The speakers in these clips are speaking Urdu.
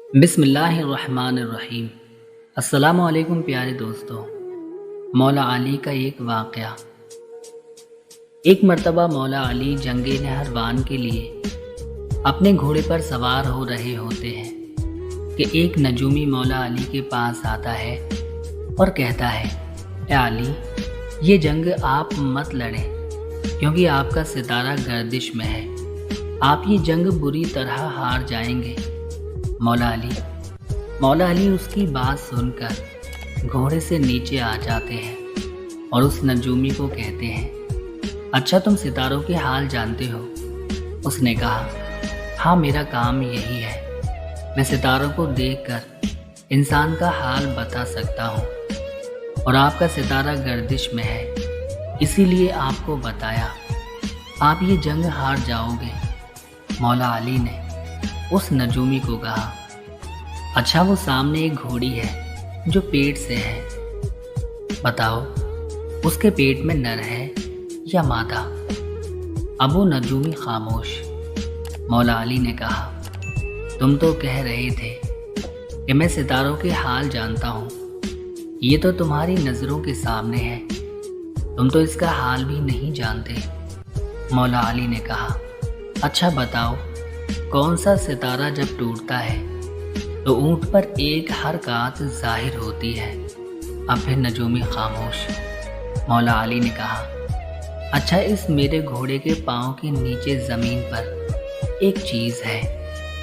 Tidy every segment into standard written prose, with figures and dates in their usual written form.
بسم اللہ الرحمن الرحیم۔ السلام علیکم پیارے دوستو۔ مولا علی کا ایک واقعہ۔ ایک مرتبہ مولا علی جنگ نہروان کے لیے اپنے گھوڑے پر سوار ہو رہے ہوتے ہیں کہ ایک نجومی مولا علی کے پاس آتا ہے اور کہتا ہے، اے علی، یہ جنگ آپ مت لڑیں کیونکہ آپ کا ستارہ گردش میں ہے، آپ یہ جنگ بری طرح ہار جائیں گے۔ مولا علی اس کی بات سن کر گھوڑے سے نیچے آ جاتے ہیں اور اس نجومی کو کہتے ہیں، اچھا تم ستاروں کے حال جانتے ہو؟ اس نے کہا، ہاں میرا کام یہی ہے، میں ستاروں کو دیکھ کر انسان کا حال بتا سکتا ہوں، اور آپ کا ستارہ گردش میں ہے، اسی لیے آپ کو بتایا، آپ یہ جنگ ہار جاؤ گے۔ مولا علی نے اس نجومی کو کہا، اچھا وہ سامنے ایک گھوڑی ہے جو پیٹ سے ہے، بتاؤ اس کے پیٹ میں نر ہے یا مادہ؟ اب وہ نجومی خاموش۔ مولا علی نے کہا، تم تو کہہ رہے تھے کہ میں ستاروں کے حال جانتا ہوں، یہ تو تمہاری نظروں کے سامنے ہے، تم تو اس کا حال بھی نہیں جانتے۔ مولا علی نے کہا، اچھا بتاؤ کون سا ستارہ جب ٹوٹتا ہے تو اونٹ پر ایک حرکات ظاہر ہوتی ہے؟ اب پھر نجومی خاموش۔ مولا علی نے کہا، اچھا اس میرے گھوڑے کے پاؤں کے نیچے زمین پر ایک چیز ہے،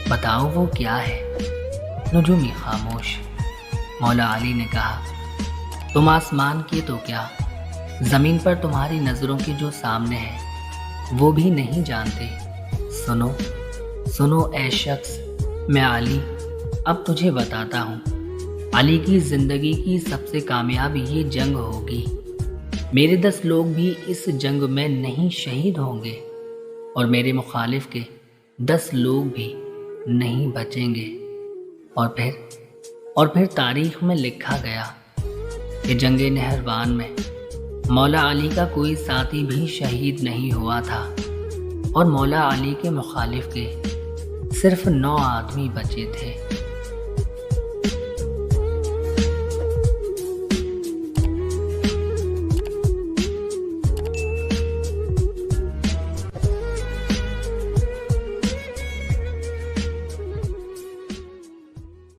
بتاؤ وہ کیا ہے؟ نجومی خاموش۔ مولا علی نے کہا، تم آسمان کی تو کیا، زمین پر تمہاری نظروں کے جو سامنے ہے وہ بھی نہیں جانتے؟ سنو اے شخص، میں علی اب تجھے بتاتا ہوں، علی کی زندگی کی سب سے کامیاب یہ جنگ ہوگی، میرے 10 لوگ بھی اس جنگ میں نہیں شہید ہوں گے اور میرے مخالف کے 10 لوگ بھی نہیں بچیں گے۔ اور پھر تاریخ میں لکھا گیا کہ جنگ نہروان میں مولا علی کا کوئی ساتھی بھی شہید نہیں ہوا تھا اور مولا علی کے مخالف کے صرف 9 آدمی بچے تھے۔